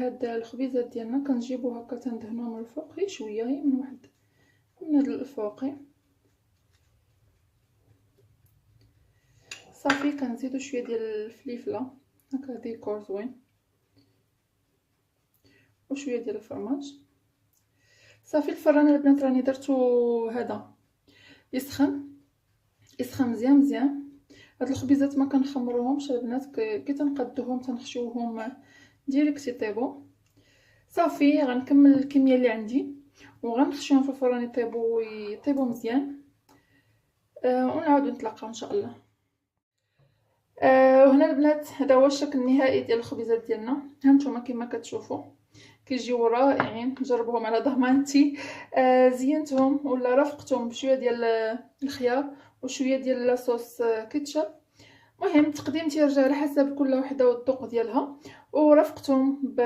هاد الخبيزات ديالنا كنجيبو هكا تندهنوها من الفوق غير شويه، هي من واحد من هاد الفوقي. صافي كنزيدو شويه ديال الفليفله هكا ديكور زوين وشويه ديال الفرماج. صافي الفران البنات راني درتو هذا يسخن مزيان. هاد الخبيزات ما كنخمروهمش البنات، كي تنقدوهم تنخشوهم ديريكت يطيبو. صافي غنكمل الكميه اللي عندي وغنخشيهم في الفران يطيبو مزيان. ونعاودو نتلاقاو ان شاء الله. وهنا البنات هذا هو الشكل النهائي ديال الخبيزات ديالنا. هانتوما كما كتشوفوا كيجيو رائعين، جربوهم على ضمانتي. زينتهم ولا رافقتهم بشويه ديال الخيار وشويه ديال لاصوص كيتشب. المهم تقديمتي يرجع على حسب كل وحده والذوق ديالها، ورافقتهم